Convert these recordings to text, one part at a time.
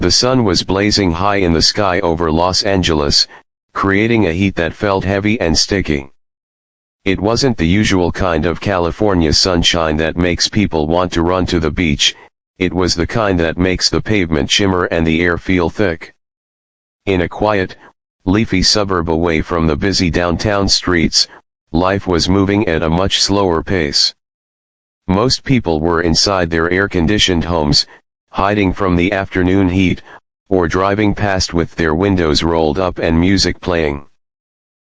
The sun was blazing high in the sky over Los Angeles, creating a heat that felt heavy and sticky. It wasn't the usual kind of California sunshine that makes people want to run to the beach, it was the kind that makes the pavement shimmer and the air feel thick. In a quiet, leafy suburb away from the busy downtown streets, life was moving at a much slower pace. Most people were inside their air-conditioned homes, hiding from the afternoon heat, or driving past with their windows rolled up and music playing.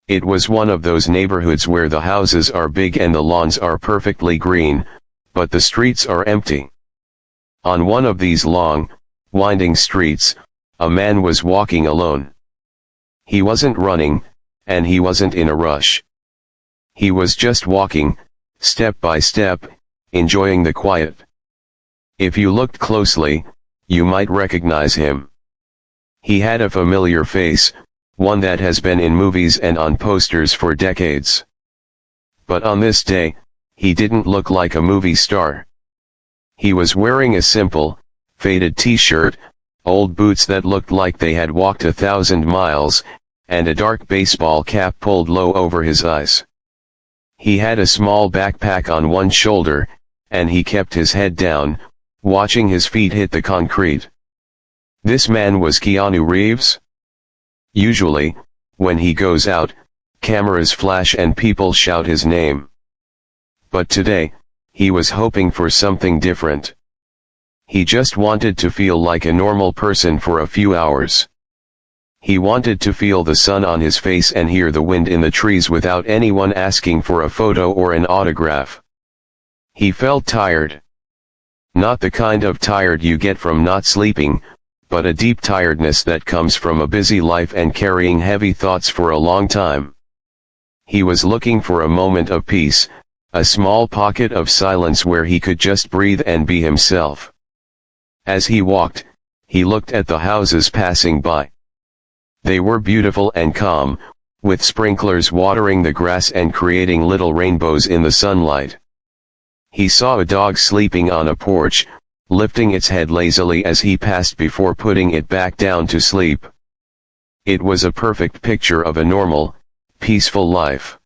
It was one of those neighborhoods where the houses are big and the lawns are perfectly green, but the streets are empty. On one of these long, winding streets, a man was walking alone. He wasn't running, and he wasn't in a rush. He was just walking, step by step, enjoying the quiet. If you looked closely, you might recognize him. He had a familiar face, one that has been in movies and on posters for decades. But on this day, he didn't look like a movie star. He was wearing a simple, faded t-shirt, old boots that looked like they had walked 1,000 miles, and a dark baseball cap pulled low over his eyes. He had a small backpack on one shoulder, and he kept his head down, watching his feet hit the concrete. This man was Keanu Reeves. Usually, when he goes out, cameras flash and people shout his name. But today, he was hoping for something different. He just wanted to feel like a normal person for a few hours. He wanted to feel the sun on his face and hear the wind in the trees without anyone asking for a photo or an autograph. He felt tired. Not the kind of tired you get from not sleeping, but a deep tiredness that comes from a busy life and carrying heavy thoughts for a long time. He was looking for a moment of peace, a small pocket of silence where he could just breathe and be himself. As he walked, he looked at the houses passing by. They were beautiful and calm, with sprinklers watering the grass and creating little rainbows in the sunlight. He saw a dog sleeping on a porch, lifting its head lazily as he passed before putting it back down to sleep. It was a perfect picture of a normal, peaceful life.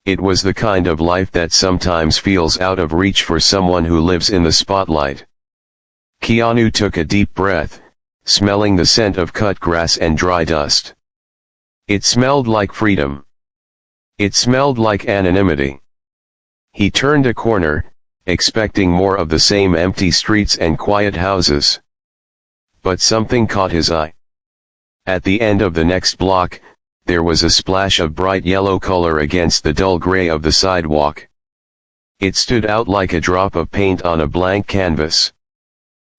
It was the kind of life that sometimes feels out of reach for someone who lives in the spotlight. Keanu took a deep breath, smelling the scent of cut grass and dry dust. It smelled like freedom. It smelled like anonymity. He turned a corner, expecting more of the same empty streets and quiet houses. But something caught his eye. At the end of the next block, there was a splash of bright yellow color against the dull gray of the sidewalk. It stood out like a drop of paint on a blank canvas.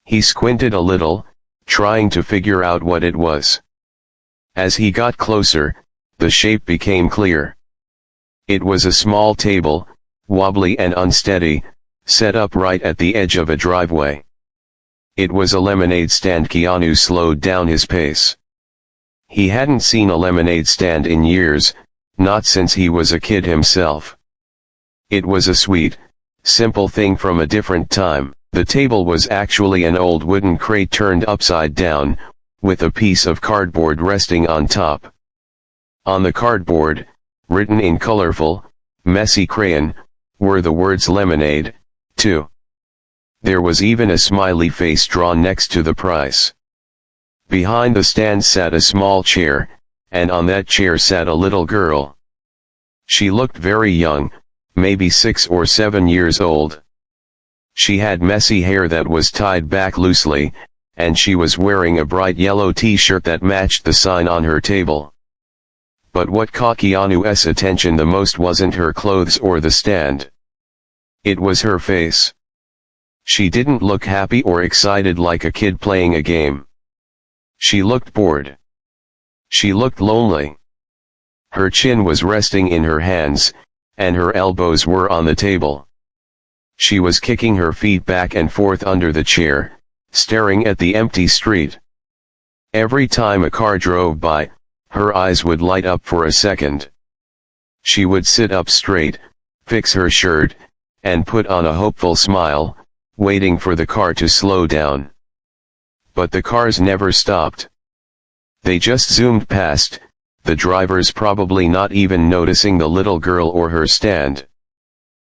He squinted a little, trying to figure out what it was. As he got closer, the shape became clear. It was a small table, wobbly and unsteady, set up right at the edge of a driveway. It was a lemonade stand. Keanu slowed down his pace. He hadn't seen a lemonade stand in years, not since he was a kid himself. It was a sweet, simple thing from a different time. The table was actually an old wooden crate turned upside down, with a piece of cardboard resting on top. On the cardboard, written in colorful, messy crayon, were the words lemonade, too. There was even a smiley face drawn next to the price. Behind the stand sat a small chair, and on that chair sat a little girl. She looked very young, maybe 6 or 7 years old. She had messy hair that was tied back loosely, and she was wearing a bright yellow t-shirt that matched the sign on her table. But what caught Keanu's attention the most wasn't her clothes or the stand. It was her face. She didn't look happy or excited like a kid playing a game. She looked bored. She looked lonely. Her chin was resting in her hands, and her elbows were on the table. She was kicking her feet back and forth under the chair, staring at the empty street. Every time a car drove by, her eyes would light up for a second. She would sit up straight, fix her shirt, and put on a hopeful smile, waiting for the car to slow down. But the cars never stopped. They just zoomed past, the drivers probably not even noticing the little girl or her stand.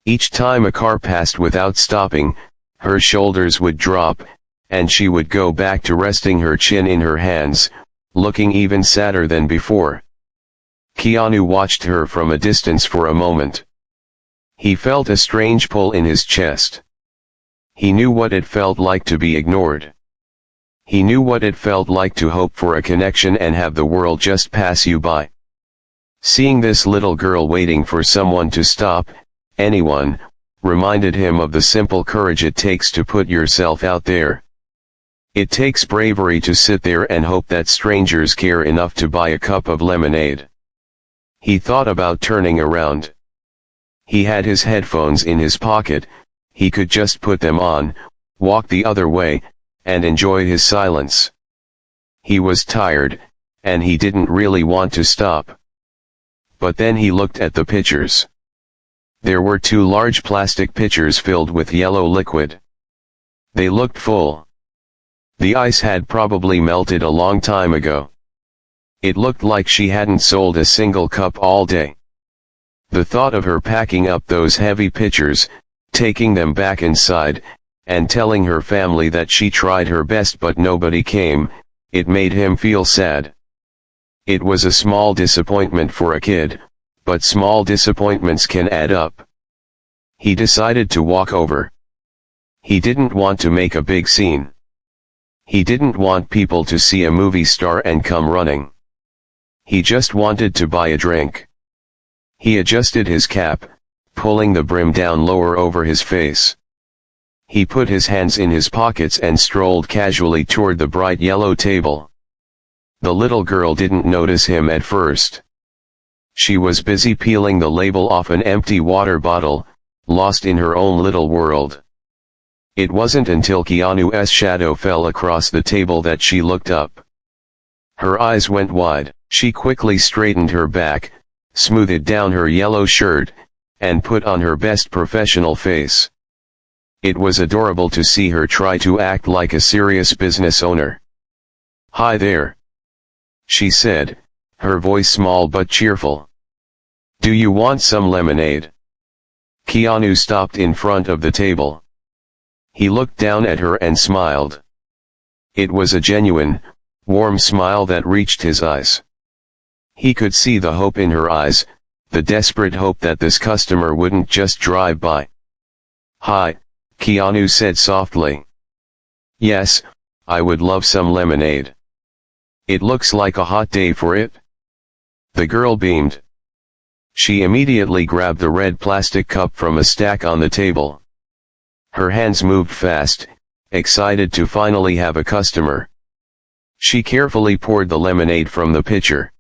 Each time a car passed without stopping, her shoulders would drop, and she would go back to resting her chin in her hands, looking even sadder than before. Keanu watched her from a distance for a moment. He felt a strange pull in his chest. He knew what it felt like to be ignored. He knew what it felt like to hope for a connection and have the world just pass you by. Seeing this little girl waiting for someone to stop, anyone, reminded him of the simple courage it takes to put yourself out there. It takes bravery to sit there and hope that strangers care enough to buy a cup of lemonade. He thought about turning around. He had his headphones in his pocket, he could just put them on, walk the other way, and enjoy his silence. He was tired, and he didn't really want to stop. But then he looked at the pitchers. There were 2 large plastic pitchers filled with yellow liquid. They looked full. The ice had probably melted a long time ago. It looked like she hadn't sold a single cup all day. The thought of her packing up those heavy pitchers, taking them back inside, and telling her family that she tried her best but nobody came, it made him feel sad. It was a small disappointment for a kid, but small disappointments can add up. He decided to walk over. He didn't want to make a big scene. He didn't want people to see a movie star and come running. He just wanted to buy a drink. He adjusted his cap, pulling the brim down lower over his face. He put his hands in his pockets and strolled casually toward the bright yellow table. The little girl didn't notice him at first. She was busy peeling the label off an empty water bottle, lost in her own little world. It wasn't until Keanu's shadow fell across the table that she looked up. Her eyes went wide. She quickly straightened her back, smoothed down her yellow shirt, and put on her best professional face. It was adorable to see her try to act like a serious business owner. "Hi there," she said, her voice small but cheerful. "Do you want some lemonade?" Keanu stopped in front of the table. He looked down at her and smiled. It was a genuine, warm smile that reached his eyes. He could see the hope in her eyes, the desperate hope that this customer wouldn't just drive by. "Hi," Keanu said softly. "Yes, I would love some lemonade. It looks like a hot day for it." The girl beamed. She immediately grabbed the red plastic cup from a stack on the table. Her hands moved fast, excited to finally have a customer. She carefully poured the lemonade from the pitcher.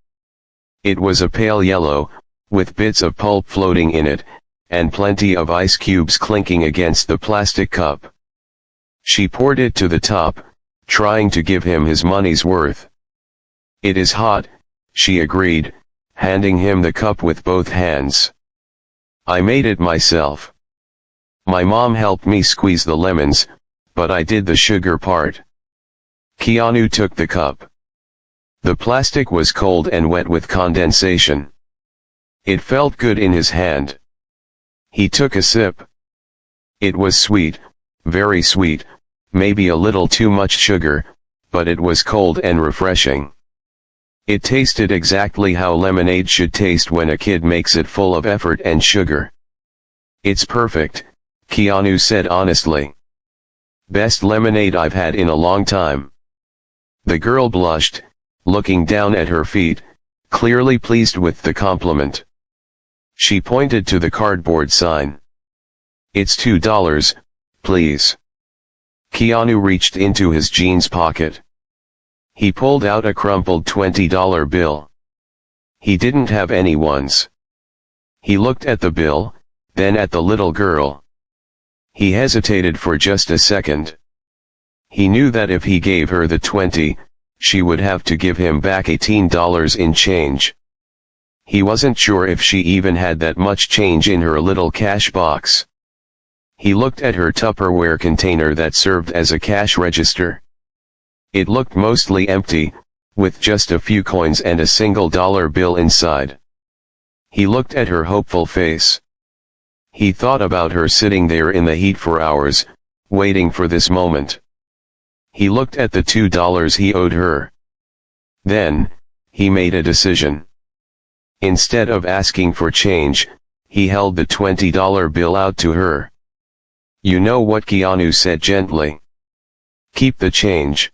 It was a pale yellow, with bits of pulp floating in it, and plenty of ice cubes clinking against the plastic cup. She poured it to the top, trying to give him his money's worth. "It is hot," she agreed, handing him the cup with both hands. "I made it myself. My mom helped me squeeze the lemons, but I did the sugar part." Keanu took the cup. The plastic was cold and wet with condensation. It felt good in his hand. He took a sip. It was sweet, very sweet, maybe a little too much sugar, but it was cold and refreshing. It tasted exactly how lemonade should taste when a kid makes it full of effort and sugar. "It's perfect," Keanu said honestly. "Best lemonade I've had in a long time." The girl blushed, looking down at her feet, clearly pleased with the compliment. She pointed to the cardboard sign. "It's $2, please." Keanu reached into his jeans pocket. He pulled out a crumpled $20 bill. He didn't have any ones. He looked at the bill, then at the little girl. He hesitated for just a second. He knew that if he gave her the 20, she would have to give him back $18 in change. He wasn't sure if she even had that much change in her little cash box. He looked at her Tupperware container that served as a cash register. It looked mostly empty, with just a few coins and a single dollar bill inside. He looked at her hopeful face. He thought about her sitting there in the heat for hours, waiting for this moment. He looked at the $2 he owed her. Then, he made a decision. Instead of asking for change, he held the $20 bill out to her. "You know what?" Keanu said gently. "Keep the change."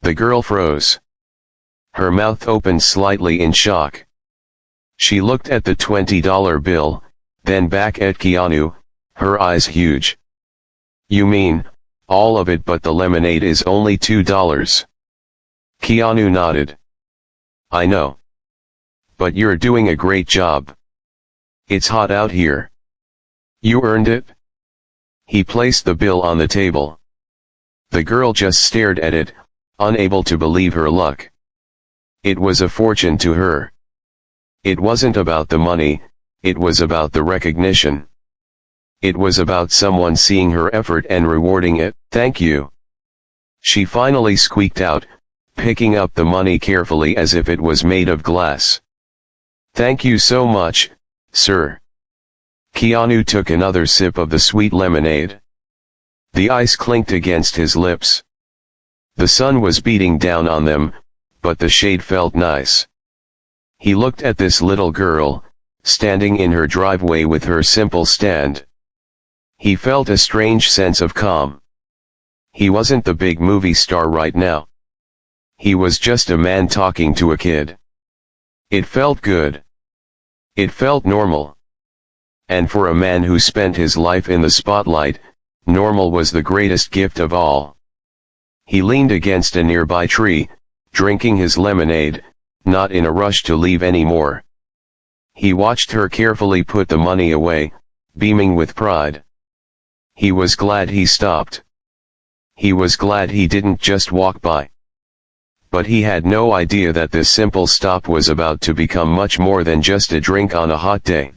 The girl froze. Her mouth opened slightly in shock. She looked at the $20 bill, then back at Keanu, her eyes huge. "You mean, all of it but the lemonade is only $2? Keanu nodded. "I know. But you're doing a great job. It's hot out here. You earned it." He placed the bill on the table. The girl just stared at it, unable to believe her luck. It was a fortune to her. It wasn't about the money, it was about the recognition. It was about someone seeing her effort and rewarding it. "Thank you," she finally squeaked out, picking up the money carefully as if it was made of glass. "Thank you so much, sir." Keanu took another sip of the sweet lemonade. The ice clinked against his lips. The sun was beating down on them, but the shade felt nice. He looked at this little girl, standing in her driveway with her simple stand. He felt a strange sense of calm. He wasn't the big movie star right now. He was just a man talking to a kid. It felt good. It felt normal. And for a man who spent his life in the spotlight, normal was the greatest gift of all. He leaned against a nearby tree, drinking his lemonade, not in a rush to leave anymore. He watched her carefully put the money away, beaming with pride. He was glad he stopped. He was glad he didn't just walk by. But he had no idea that this simple stop was about to become much more than just a drink on a hot day.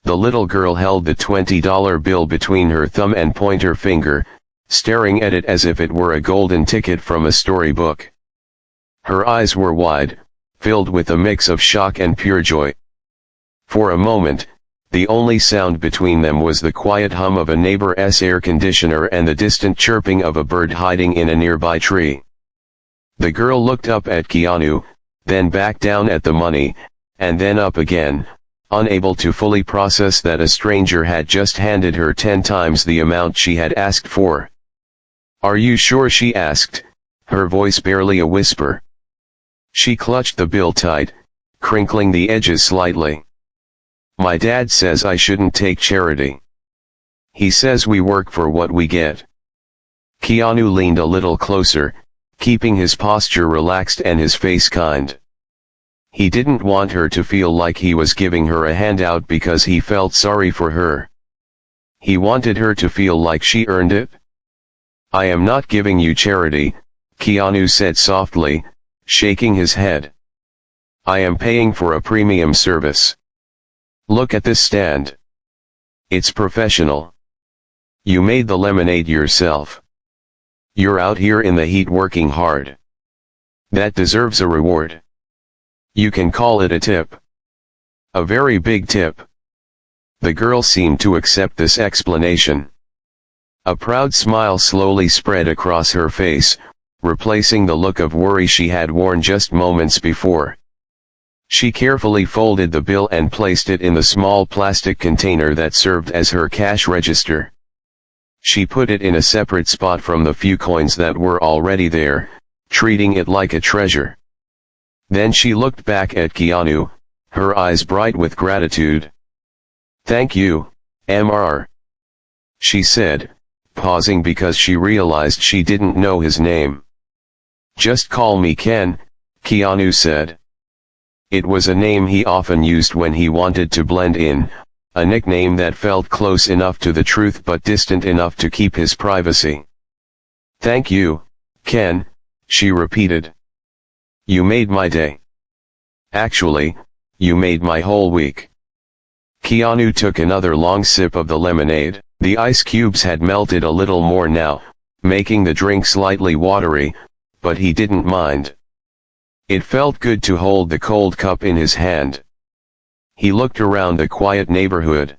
The little girl held the $20 bill between her thumb and pointer finger, staring at it as if it were a golden ticket from a storybook. Her eyes were wide, filled with a mix of shock and pure joy. For a moment, the only sound between them was the quiet hum of a neighbor's air conditioner and the distant chirping of a bird hiding in a nearby tree. The girl looked up at Keanu, then back down at the money, and then up again, unable to fully process that a stranger had just handed her 10 times the amount she had asked for. "Are you sure?" she asked, her voice barely a whisper. She clutched the bill tight, crinkling the edges slightly. "My dad says I shouldn't take charity. He says we work for what we get." Keanu leaned a little closer, keeping his posture relaxed and his face kind. He didn't want her to feel like he was giving her a handout because he felt sorry for her. He wanted her to feel like she earned it. "I am not giving you charity," Keanu said softly, shaking his head. "I am paying for a premium service. Look at this stand. It's professional. You made the lemonade yourself. You're out here in the heat working hard. That deserves a reward. You can call it a tip. A very big tip." The girl seemed to accept this explanation. A proud smile slowly spread across her face, replacing the look of worry she had worn just moments before. She carefully folded the bill and placed it in the small plastic container that served as her cash register. She put it in a separate spot from the few coins that were already there, treating it like a treasure. Then she looked back at Keanu, her eyes bright with gratitude. "Thank you, Mr." she said, pausing because she realized she didn't know his name. "Just call me Ken," Keanu said. It was a name he often used when he wanted to blend in, a nickname that felt close enough to the truth but distant enough to keep his privacy. "Thank you, Ken," she repeated. "You made my day. Actually, you made my whole week." Keanu took another long sip of the lemonade. The ice cubes had melted a little more now, making the drink slightly watery, but he didn't mind. It felt good to hold the cold cup in his hand. He looked around the quiet neighborhood.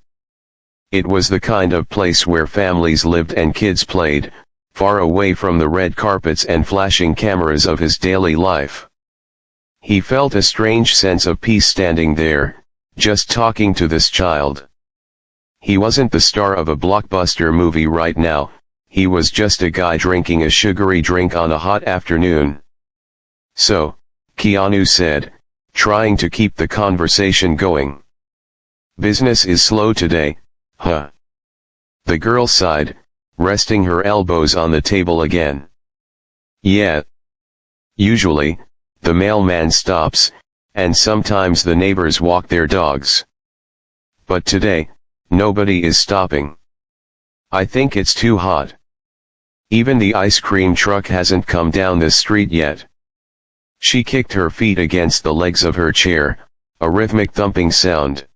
It was the kind of place where families lived and kids played, far away from the red carpets and flashing cameras of his daily life. He felt a strange sense of peace standing there, just talking to this child. He wasn't the star of a blockbuster movie right now, he was just a guy drinking a sugary drink on a hot afternoon. "So," Keanu said, trying to keep the conversation going. "Business is slow today, huh?" The girl sighed, resting her elbows on the table again. "Yeah. Usually, the mailman stops, and sometimes the neighbors walk their dogs. But today, nobody is stopping. I think it's too hot. Even the ice cream truck hasn't come down this street yet." She kicked her feet against the legs of her chair, a rhythmic thumping sound.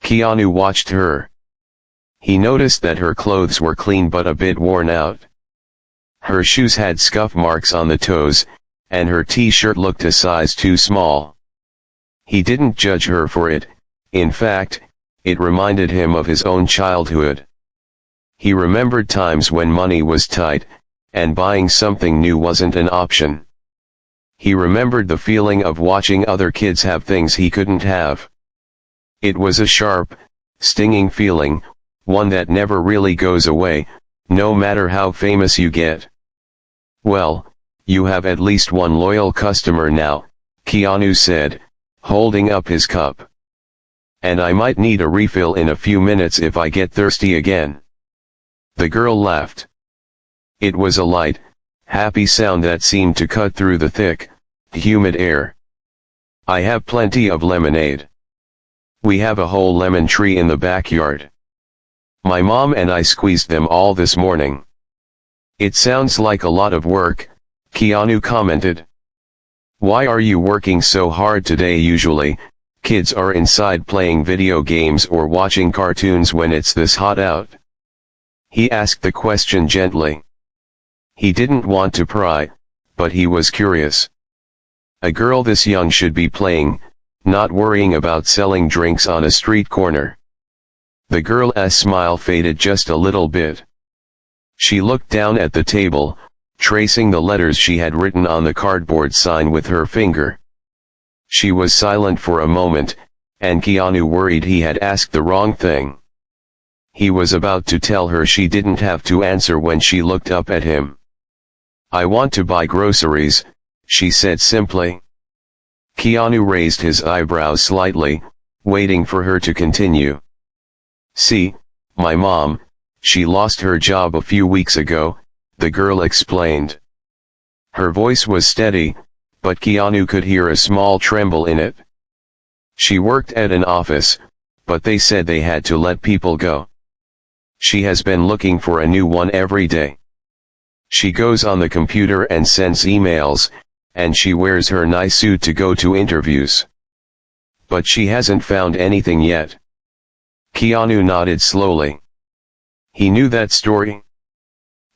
Keanu watched her. He noticed that her clothes were clean but a bit worn out. Her shoes had scuff marks on the toes, and her t-shirt looked a size too small. He didn't judge her for it, in fact, it reminded him of his own childhood. He remembered times when money was tight, and buying something new wasn't an option. He remembered the feeling of watching other kids have things he couldn't have. It was a sharp, stinging feeling, one that never really goes away, no matter how famous you get. "Well, you have at least one loyal customer now," Keanu said, holding up his cup. "And I might need a refill in a few minutes if I get thirsty again." The girl laughed. It was a light, happy sound that seemed to cut through the thick, humid air. "I have plenty of lemonade. We have a whole lemon tree in the backyard. My mom and I squeezed them all this morning." "It sounds like a lot of work," Keanu commented. "Why are you working so hard today?" "Usually, kids are inside playing video games or watching cartoons when it's this hot out." He asked the question gently. He didn't want to pry, but he was curious. A girl this young should be playing, not worrying about selling drinks on a street corner. The girl's smile faded just a little bit. She looked down at the table, tracing the letters she had written on the cardboard sign with her finger. She was silent for a moment, and Keanu worried he had asked the wrong thing. He was about to tell her she didn't have to answer when she looked up at him. "I want to buy groceries," she said simply. Keanu raised his eyebrows slightly, waiting for her to continue. "See, my mom, she lost her job a few weeks ago," the girl explained. Her voice was steady, but Keanu could hear a small tremble in it. "She worked at an office, but they said they had to let people go. She has been looking for a new one every day. She goes on the computer and sends emails, and she wears her nice suit to go to interviews. But she hasn't found anything yet." Keanu nodded slowly. He knew that story.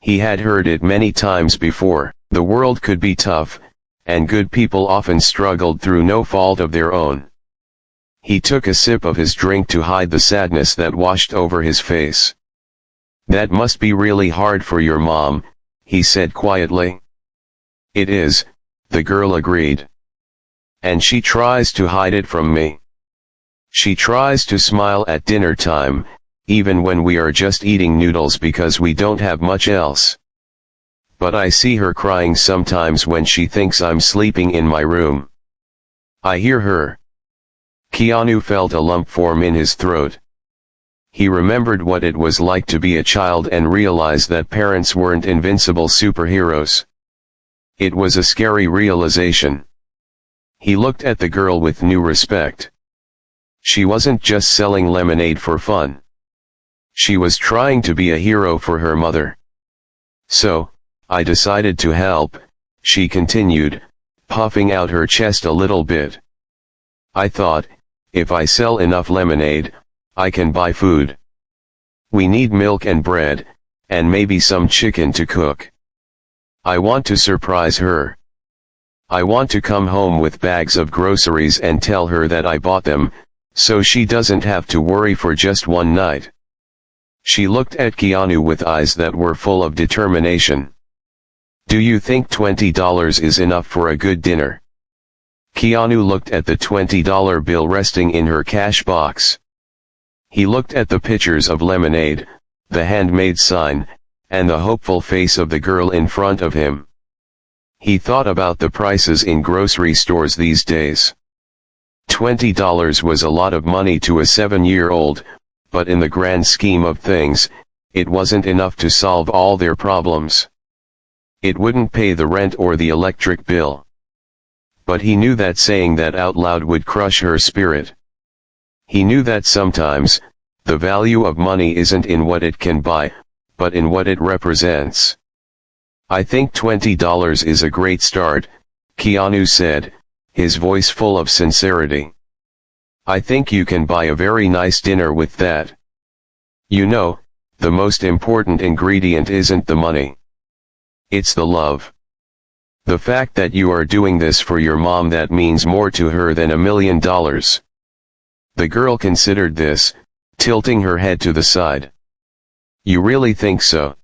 He had heard it many times before. The world could be tough, and good people often struggled through no fault of their own. He took a sip of his drink to hide the sadness that washed over his face. "That must be really hard for your mom," he said quietly. "It is," the girl agreed. "And she tries to hide it from me. She tries to smile at dinner time, even when we are just eating noodles because we don't have much else. But I see her crying sometimes when she thinks I'm sleeping in my room. I hear her." Keanu felt a lump form in his throat. He remembered what it was like to be a child and realized that parents weren't invincible superheroes. It was a scary realization. He looked at the girl with new respect. She wasn't just selling lemonade for fun. She was trying to be a hero for her mother. "So, I decided to help," she continued, puffing out her chest a little bit. "I thought, if I sell enough lemonade, I can buy food. We need milk and bread, and maybe some chicken to cook. I want to surprise her. I want to come home with bags of groceries and tell her that I bought them, so she doesn't have to worry for just one night. She looked at Keanu with eyes that were full of determination. Do you think $20 is enough for a good dinner? Keanu looked at the $20 bill resting in her cash box. He looked at the pictures of lemonade, the handmade sign, and the hopeful face of the girl in front of him. He thought about the prices in grocery stores these days. $20 was a lot of money to a 7-year-old, but in the grand scheme of things, it wasn't enough to solve all their problems. It wouldn't pay the rent or the electric bill. But he knew that saying that out loud would crush her spirit. He knew that sometimes, the value of money isn't in what it can buy, but in what it represents. I think $20 is a great start, Keanu said, his voice full of sincerity. I think you can buy a very nice dinner with that. You know, the most important ingredient isn't the money. It's the love. The fact that you are doing this for your mom, that means more to her than $1 million. The girl considered this, tilting her head to the side. You really think so?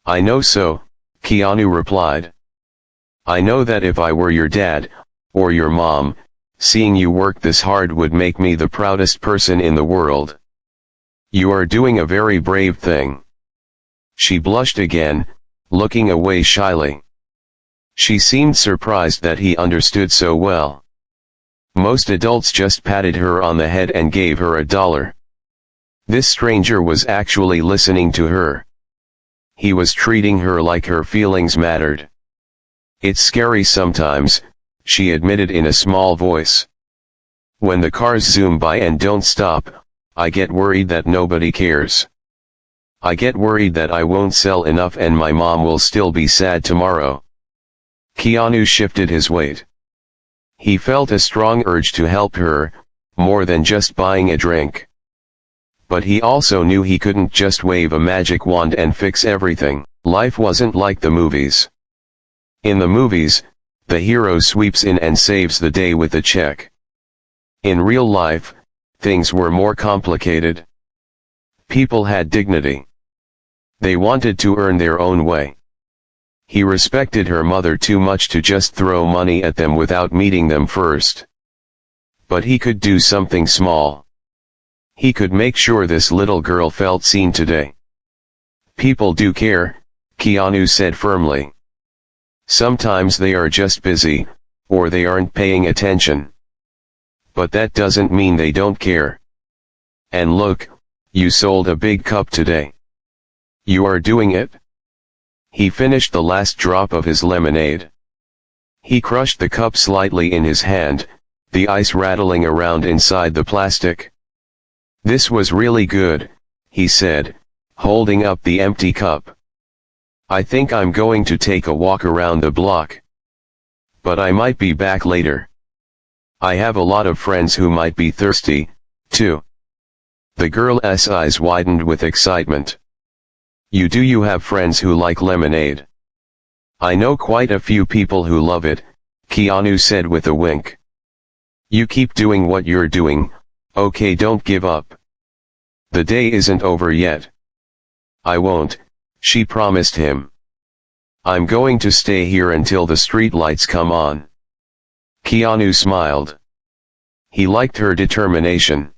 I know so, Keanu replied. I know that if I were your dad, or your mom, seeing you work this hard would make me the proudest person in the world. You are doing a very brave thing. She blushed again, looking away shyly. She seemed surprised that he understood so well. Most adults just patted her on the head and gave her $1. This stranger was actually listening to her. He was treating her like her feelings mattered. It's scary sometimes, she admitted in a small voice. When the cars zoom by and don't stop, I get worried that nobody cares. I get worried that I won't sell enough and my mom will still be sad tomorrow. Keanu shifted his weight. He felt a strong urge to help her, more than just buying a drink. But he also knew he couldn't just wave a magic wand and fix everything. Life wasn't like the movies. In the movies, the hero sweeps in and saves the day with a check. In real life, things were more complicated. People had dignity. They wanted to earn their own way. He respected her mother too much to just throw money at them without meeting them first. But he could do something small. He could make sure this little girl felt seen today. People do care, Keanu said firmly. Sometimes they are just busy, or they aren't paying attention. But that doesn't mean they don't care. And look, you sold a big cup today. You are doing it? He finished the last drop of his lemonade. He crushed the cup slightly in his hand, the ice rattling around inside the plastic. This was really good, he said, holding up the empty cup. I think I'm going to take a walk around the block. But I might be back later. I have a lot of friends who might be thirsty, too. The girl's eyes widened with excitement. You have friends who like lemonade? I know quite a few people who love it, Keanu said with a wink. You keep doing what you're doing, okay, don't give up. The day isn't over yet. I won't, she promised him. I'm going to stay here until the street lights come on. Keanu smiled. He liked her determination.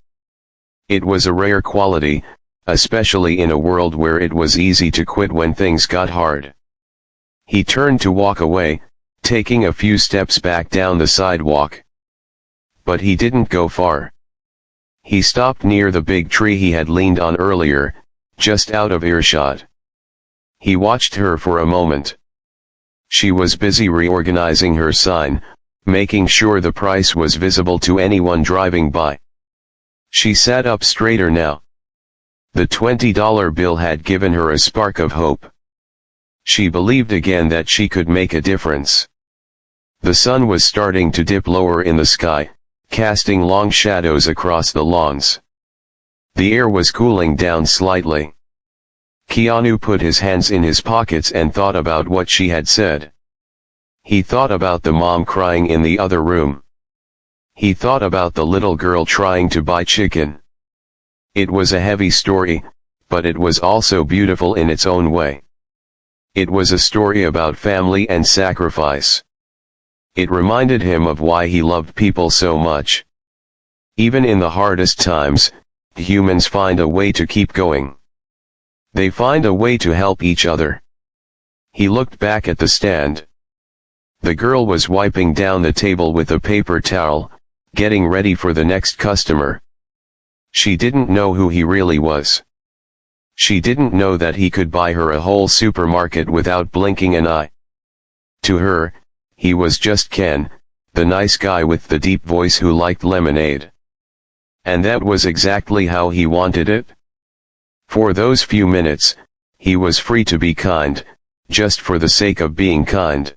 It was a rare quality, especially in a world where it was easy to quit when things got hard. He turned to walk away, taking a few steps back down the sidewalk. But he didn't go far. He stopped near the big tree he had leaned on earlier, just out of earshot. He watched her for a moment. She was busy reorganizing her sign, making sure the price was visible to anyone driving by. She sat up straighter now. The $20 bill had given her a spark of hope. She believed again that she could make a difference. The sun was starting to dip lower in the sky, casting long shadows across the lawns. The air was cooling down slightly. Keanu put his hands in his pockets and thought about what she had said. He thought about the mom crying in the other room. He thought about the little girl trying to buy chicken. It was a heavy story, but it was also beautiful in its own way. It was a story about family and sacrifice. It reminded him of why he loved people so much. Even in the hardest times, humans find a way to keep going. They find a way to help each other. He looked back at the stand. The girl was wiping down the table with a paper towel, getting ready for the next customer. She didn't know who he really was. She didn't know that he could buy her a whole supermarket without blinking an eye. To her, he was just Ken, the nice guy with the deep voice who liked lemonade. And that was exactly how he wanted it. For those few minutes, he was free to be kind, just for the sake of being kind.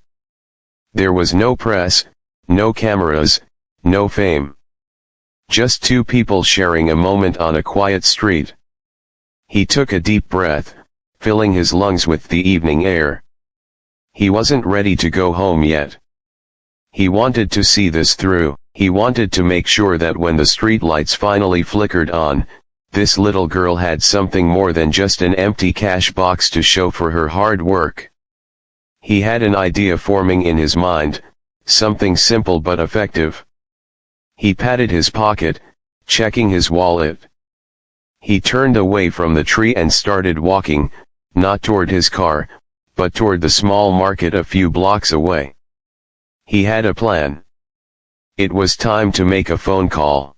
There was no press, no cameras, no fame. Just two people sharing a moment on a quiet street. He took a deep breath, filling his lungs with the evening air. He wasn't ready to go home yet. He wanted to see this through. He wanted to make sure that when the streetlights finally flickered on, this little girl had something more than just an empty cash box to show for her hard work. He had an idea forming in his mind, something simple but effective. He patted his pocket, checking his wallet. He turned away from the tree and started walking, not toward his car, but toward the small market a few blocks away. He had a plan. It was time to make a phone call.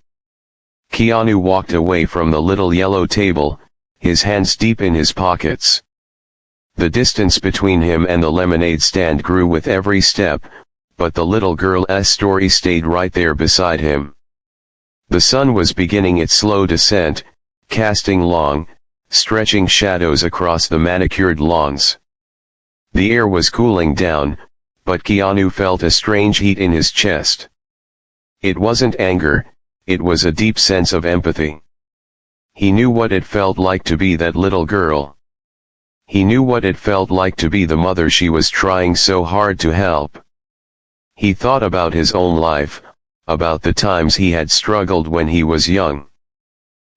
Keanu walked away from the little yellow table, his hands deep in his pockets. The distance between him and the lemonade stand grew with every step, but the little girl's story stayed right there beside him. The sun was beginning its slow descent, casting long, stretching shadows across the manicured lawns. The air was cooling down, but Keanu felt a strange heat in his chest. It wasn't anger, it was a deep sense of empathy. He knew what it felt like to be that little girl. He knew what it felt like to be the mother she was trying so hard to help. He thought about his own life, about the times he had struggled when he was young.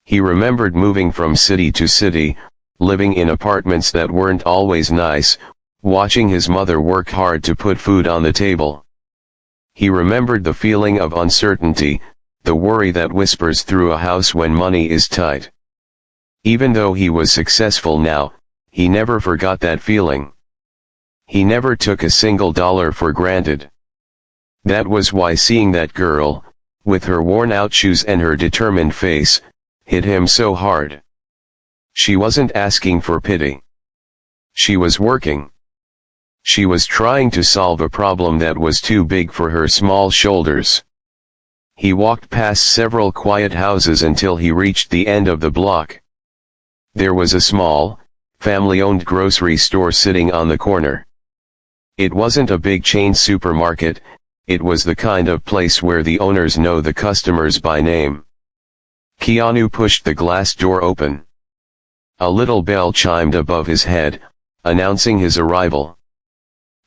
He remembered moving from city to city, living in apartments that weren't always nice, watching his mother work hard to put food on the table. He remembered the feeling of uncertainty, the worry that whispers through a house when money is tight. Even though he was successful now, he never forgot that feeling. He never took a single dollar for granted. That was why seeing that girl, with her worn-out shoes and her determined face, hit him so hard. She wasn't asking for pity. She was working. She was trying to solve a problem that was too big for her small shoulders. He walked past several quiet houses until he reached the end of the block. There was a small, family-owned grocery store sitting on the corner. It wasn't a big chain supermarket, it was the kind of place where the owners know the customers by name. Keanu pushed the glass door open. A little bell chimed above his head, announcing his arrival.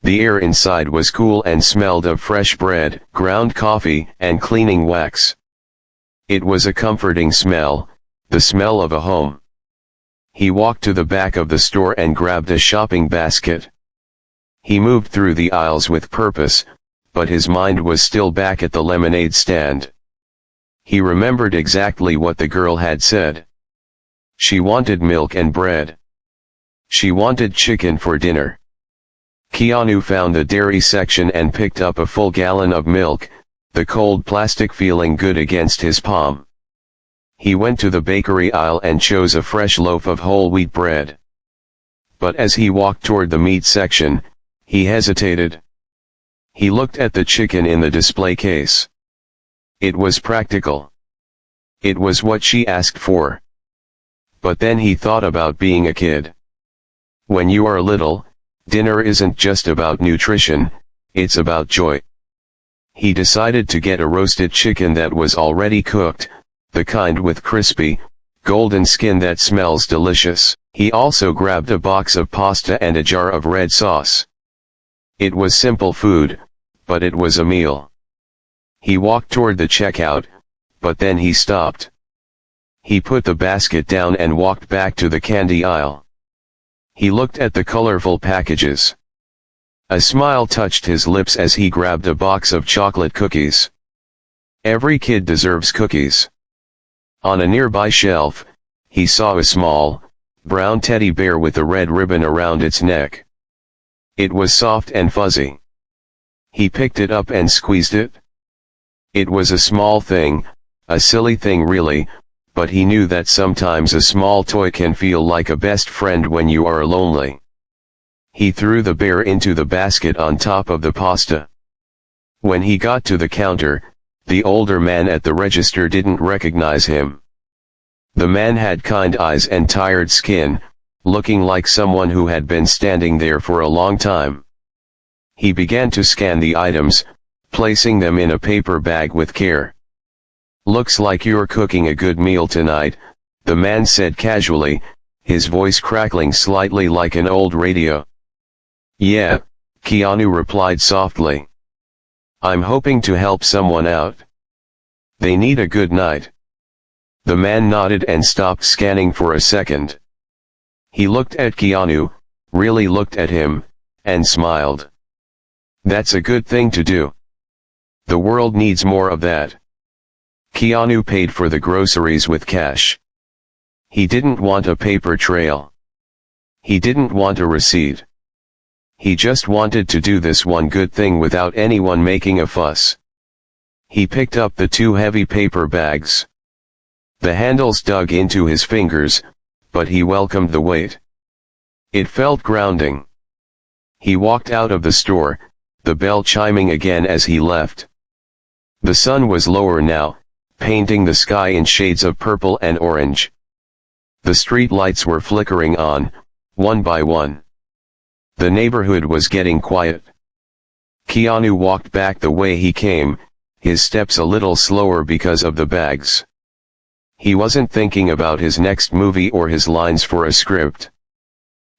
The air inside was cool and smelled of fresh bread, ground coffee, and cleaning wax. It was a comforting smell, the smell of a home. He walked to the back of the store and grabbed a shopping basket. He moved through the aisles with purpose, but his mind was still back at the lemonade stand. He remembered exactly what the girl had said. She wanted milk and bread. She wanted chicken for dinner. Keanu found the dairy section and picked up a full gallon of milk, the cold plastic feeling good against his palm. He went to the bakery aisle and chose a fresh loaf of whole wheat bread. But as he walked toward the meat section, he hesitated. He looked at the chicken in the display case. It was practical. It was what she asked for. But then he thought about being a kid. When you are little, dinner isn't just about nutrition, it's about joy. He decided to get a roasted chicken that was already cooked, the kind with crispy, golden skin that smells delicious. He also grabbed a box of pasta and a jar of red sauce. It was simple food, but it was a meal. He walked toward the checkout, but then he stopped. He put the basket down and walked back to the candy aisle. He looked at the colorful packages. A smile touched his lips as he grabbed a box of chocolate cookies. Every kid deserves cookies. On a nearby shelf, he saw a small, brown teddy bear with a red ribbon around its neck. It was soft and fuzzy. He picked it up and squeezed it. It was a small thing, a silly thing really, but he knew that sometimes a small toy can feel like a best friend when you are lonely. He threw the bear into the basket on top of the pasta. When he got to the counter, the older man at the register didn't recognize him. The man had kind eyes and tired skin, looking like someone who had been standing there for a long time. He began to scan the items, placing them in a paper bag with care. "Looks like you're cooking a good meal tonight," the man said casually, his voice crackling slightly like an old radio. "Yeah," Keanu replied softly. "I'm hoping to help someone out. They need a good night." The man nodded and stopped scanning for a second. He looked at Keanu, really looked at him, and smiled. "That's a good thing to do. The world needs more of that." Keanu paid for the groceries with cash. He didn't want a paper trail. He didn't want a receipt. He just wanted to do this one good thing without anyone making a fuss. He picked up the two heavy paper bags. The handles dug into his fingers, but he welcomed the weight. It felt grounding. He walked out of the store, the bell chiming again as he left. The sun was lower now, painting the sky in shades of purple and orange. The street lights were flickering on, one by one. The neighborhood was getting quiet. Keanu walked back the way he came, his steps a little slower because of the bags. He wasn't thinking about his next movie or his lines for a script.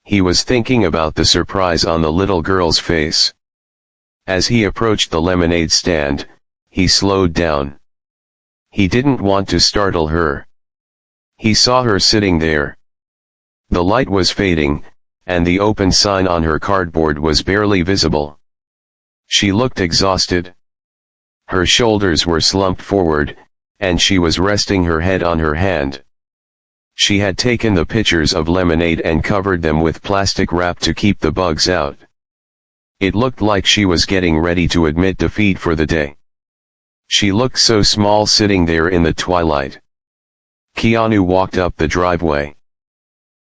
He was thinking about the surprise on the little girl's face. As he approached the lemonade stand, he slowed down. He didn't want to startle her. He saw her sitting there. The light was fading, and the open sign on her cardboard was barely visible. She looked exhausted. Her shoulders were slumped forward, and she was resting her head on her hand. She had taken the pitchers of lemonade and covered them with plastic wrap to keep the bugs out. It looked like she was getting ready to admit defeat for the day. She looked so small sitting there in the twilight. Keanu walked up the driveway.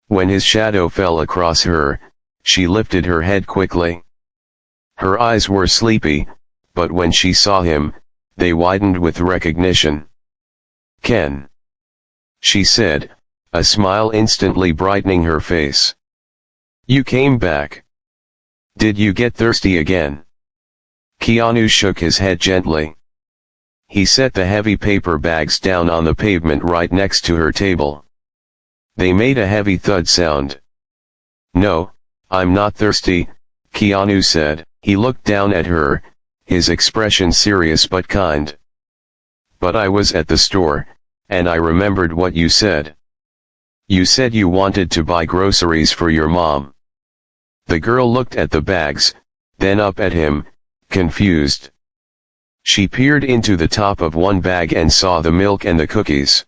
When his shadow fell across her, she lifted her head quickly. Her eyes were sleepy, but when she saw him, they widened with recognition. "Ken," she said, a smile instantly brightening her face. "You came back. Did you get thirsty again?" Keanu shook his head gently. He set the heavy paper bags down on the pavement right next to her table. They made a heavy thud sound. "No, I'm not thirsty," Keanu said. He looked down at her, his expression serious but kind. "But I was at the store, and I remembered what you said. You said you wanted to buy groceries for your mom." The girl looked at the bags, then up at him, confused. She peered into the top of one bag and saw the milk and the cookies.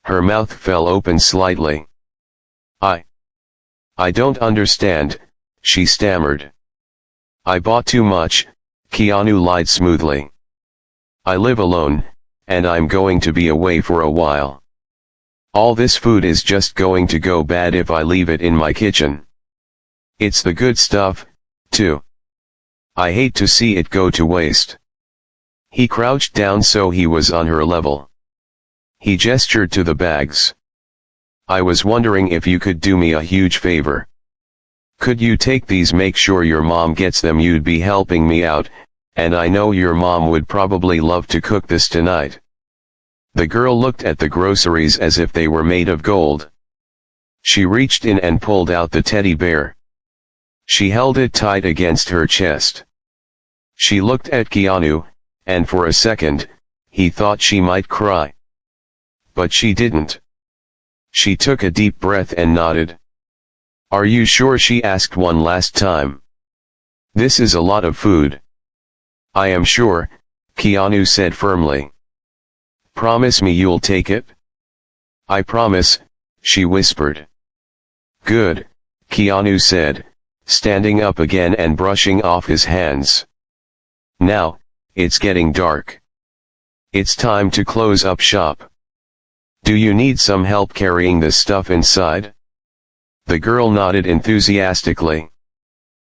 Her mouth fell open slightly. I don't understand," she stammered. "I bought too much," Keanu lied smoothly. "I live alone, and I'm going to be away for a while. All this food is just going to go bad if I leave it in my kitchen. It's the good stuff, too. I hate to see it go to waste." He crouched down so he was on her level. He gestured to the bags. "I was wondering if you could do me a huge favor. Could you take these? Make sure your mom gets them. You'd be helping me out, and I know your mom would probably love to cook this tonight." The girl looked at the groceries as if they were made of gold. She reached in and pulled out the teddy bear. She held it tight against her chest. She looked at Keanu, and for a second, he thought she might cry. But she didn't. She took a deep breath and nodded. "Are you sure?" she asked one last time. "This is a lot of food." "I am sure," Keanu said firmly. "Promise me you'll take it?" "I promise," she whispered. "Good," Keanu said, standing up again and brushing off his hands. "Now, it's getting dark. It's time to close up shop. Do you need some help carrying this stuff inside?" The girl nodded enthusiastically.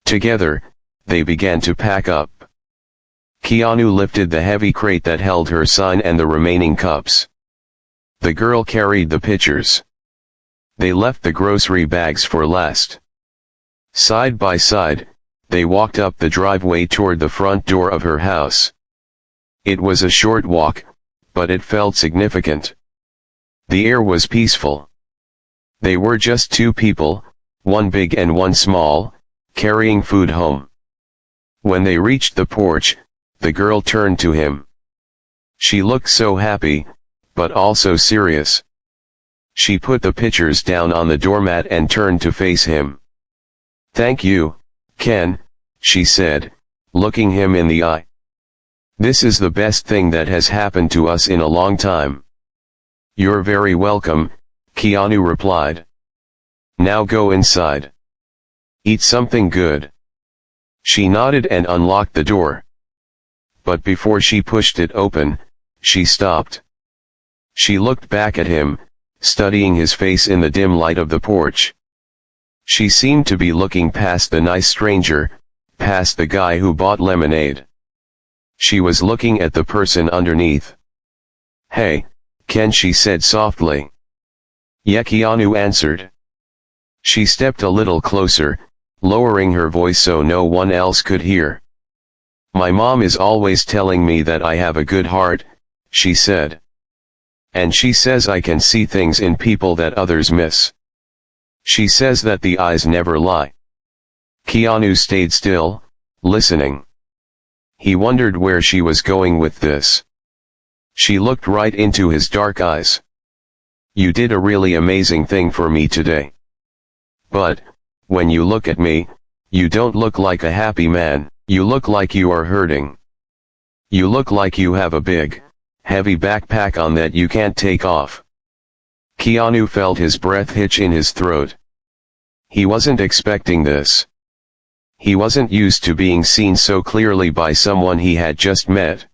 Together, they began to pack up. Keanu lifted the heavy crate that held her sign and the remaining cups. The girl carried the pitchers. They left the grocery bags for last. Side by side, they walked up the driveway toward the front door of her house. It was a short walk, but it felt significant. The air was peaceful. They were just two people, one big and one small, carrying food home. When they reached the porch, the girl turned to him. She looked so happy, but also serious. She put the pitchers down on the doormat and turned to face him. "Thank you, Ken," she said, looking him in the eye. "This is the best thing that has happened to us in a long time." "You're very welcome," Keanu replied. "Now go inside. Eat something good." She nodded and unlocked the door. But before she pushed it open, she stopped. She looked back at him, studying his face in the dim light of the porch. She seemed to be looking past the nice stranger, past the guy who bought lemonade. She was looking at the person underneath. "Hey, Ken," she said softly. "Yeah," Keanu answered. She stepped a little closer, lowering her voice so no one else could hear. "My mom is always telling me that I have a good heart," she said. "And she says I can see things in people that others miss. She says that the eyes never lie." Keanu stayed still, listening. He wondered where she was going with this. She looked right into his dark eyes. "You did a really amazing thing for me today. But, when you look at me, you don't look like a happy man, you look like you are hurting. You look like you have a big, heavy backpack on that you can't take off." Keanu felt his breath hitch in his throat. He wasn't expecting this. He wasn't used to being seen so clearly by someone he had just met.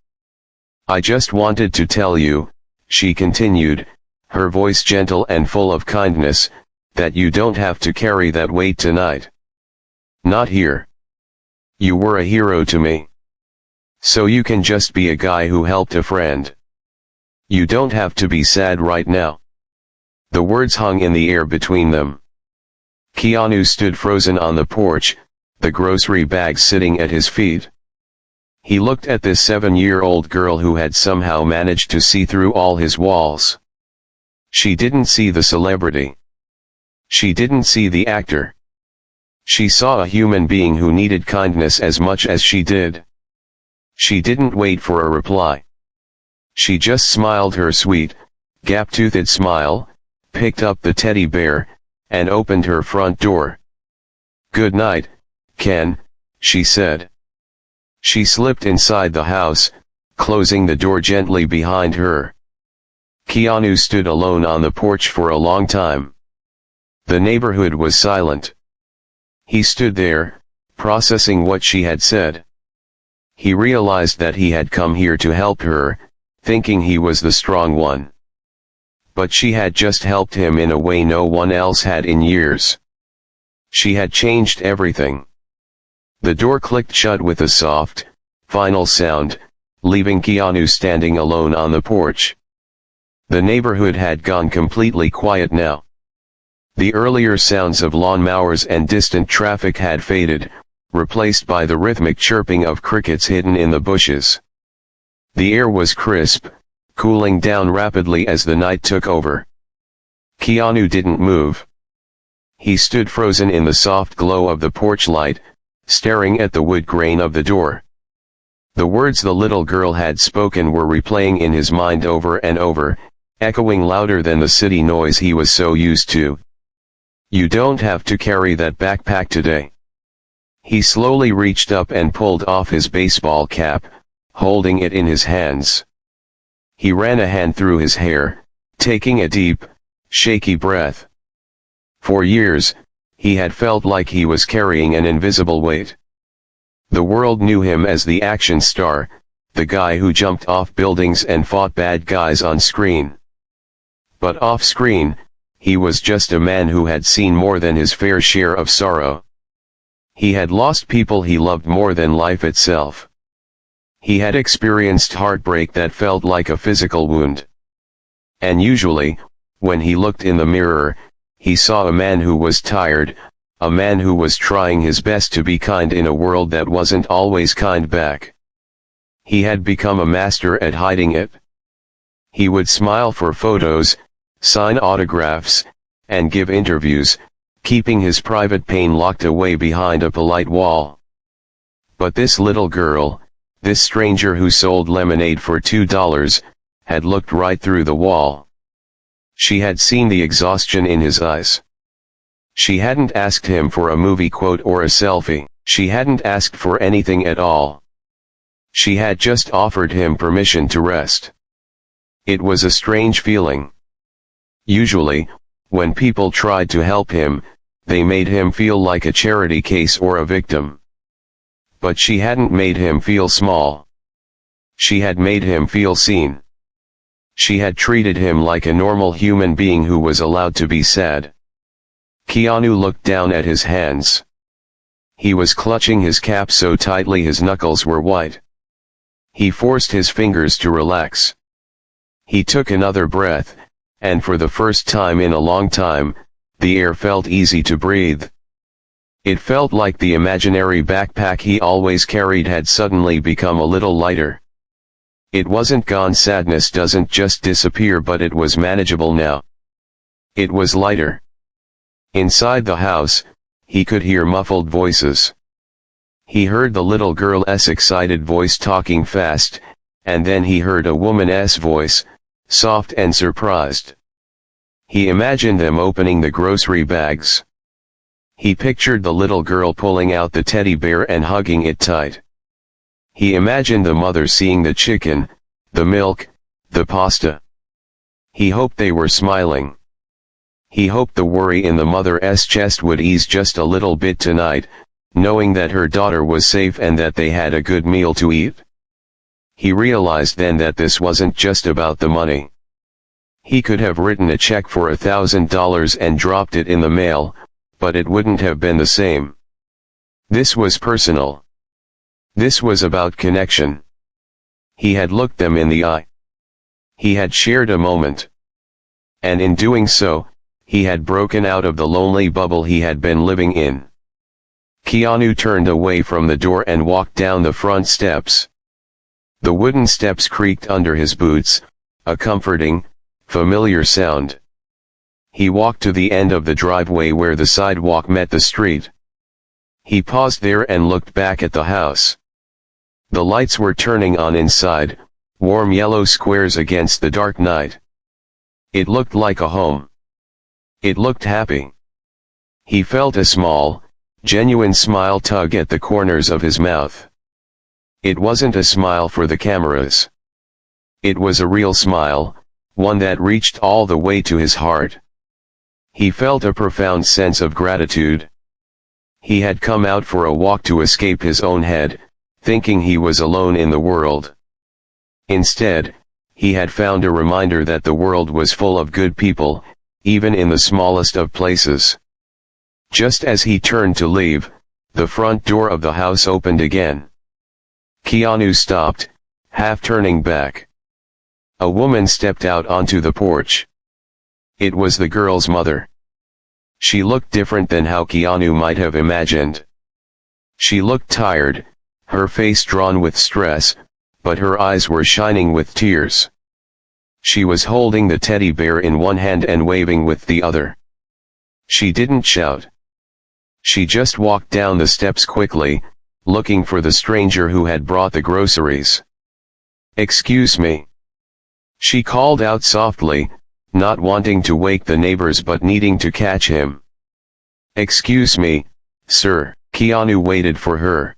"I just wanted to tell you," she continued, her voice gentle and full of kindness, "that you don't have to carry that weight tonight. Not here. You were a hero to me. So you can just be a guy who helped a friend. You don't have to be sad right now." The words hung in the air between them. Keanu stood frozen on the porch, the grocery bags sitting at his feet. He looked at this 7-year-old girl who had somehow managed to see through all his walls. She didn't see the celebrity. She didn't see the actor. She saw a human being who needed kindness as much as she did. She didn't wait for a reply. She just smiled her sweet, gap-toothed smile, picked up the teddy bear, and opened her front door. "Good night, Ken," she said. She slipped inside the house, closing the door gently behind her. Keanu stood alone on the porch for a long time. The neighborhood was silent. He stood there, processing what she had said. He realized that he had come here to help her, thinking he was the strong one. But she had just helped him in a way no one else had in years. She had changed everything. The door clicked shut with a soft, final sound, leaving Keanu standing alone on the porch. The neighborhood had gone completely quiet now. The earlier sounds of lawnmowers and distant traffic had faded, replaced by the rhythmic chirping of crickets hidden in the bushes. The air was crisp, cooling down rapidly as the night took over. Keanu didn't move. He stood frozen in the soft glow of the porch light, staring at the wood grain of the door. The words the little girl had spoken were replaying in his mind over and over, echoing louder than the city noise he was so used to. "You don't have to carry that backpack today." He slowly reached up and pulled off his baseball cap, holding it in his hands. He ran a hand through his hair, taking a deep, shaky breath. For years, he had felt like he was carrying an invisible weight. The world knew him as the action star, the guy who jumped off buildings and fought bad guys on screen. But off-screen, he was just a man who had seen more than his fair share of sorrow. He had lost people he loved more than life itself. He had experienced heartbreak that felt like a physical wound. And usually, when he looked in the mirror, he saw a man who was tired, a man who was trying his best to be kind in a world that wasn't always kind back. He had become a master at hiding it. He would smile for photos, sign autographs, and give interviews, keeping his private pain locked away behind a polite wall. But this little girl, this stranger who sold lemonade for $2, had looked right through the wall. She had seen the exhaustion in his eyes. She hadn't asked him for a movie quote or a selfie. She hadn't asked for anything at all. She had just offered him permission to rest. It was a strange feeling. Usually, when people tried to help him, they made him feel like a charity case or a victim. But she hadn't made him feel small. She had made him feel seen. She had treated him like a normal human being who was allowed to be sad. Keanu looked down at his hands. He was clutching his cap so tightly his knuckles were white. He forced his fingers to relax. He took another breath, and for the first time in a long time, the air felt easy to breathe. It felt like the imaginary backpack he always carried had suddenly become a little lighter. It wasn't gone. Sadness doesn't just disappear, but it was manageable now. It was lighter. Inside the house, he could hear muffled voices. He heard the little girl's excited voice talking fast, and then he heard a woman's voice, soft and surprised. He imagined them opening the grocery bags. He pictured the little girl pulling out the teddy bear and hugging it tight. He imagined the mother seeing the chicken, the milk, the pasta. He hoped they were smiling. He hoped the worry in the mother's chest would ease just a little bit tonight, knowing that her daughter was safe and that they had a good meal to eat. He realized then that this wasn't just about the money. He could have written a check for $1,000 and dropped it in the mail, but it wouldn't have been the same. This was personal. This was about connection. He had looked them in the eye. He had shared a moment. And in doing so, he had broken out of the lonely bubble he had been living in. Keanu turned away from the door and walked down the front steps. The wooden steps creaked under his boots, a comforting, familiar sound. He walked to the end of the driveway where the sidewalk met the street. He paused there and looked back at the house. The lights were turning on inside, warm yellow squares against the dark night. It looked like a home. It looked happy. He felt a small, genuine smile tug at the corners of his mouth. It wasn't a smile for the cameras. It was a real smile, one that reached all the way to his heart. He felt a profound sense of gratitude. He had come out for a walk to escape his own head, thinking he was alone in the world. Instead, he had found a reminder that the world was full of good people, even in the smallest of places. Just as he turned to leave, the front door of the house opened again. Keanu stopped, half turning back. A woman stepped out onto the porch. It was the girl's mother. She looked different than how Keanu might have imagined. She looked tired, her face drawn with stress, but her eyes were shining with tears. She was holding the teddy bear in one hand and waving with the other. She didn't shout. She just walked down the steps quickly, looking for the stranger who had brought the groceries. "Excuse me," she called out softly, not wanting to wake the neighbors but needing to catch him. "Excuse me, sir." Keanu waited for her.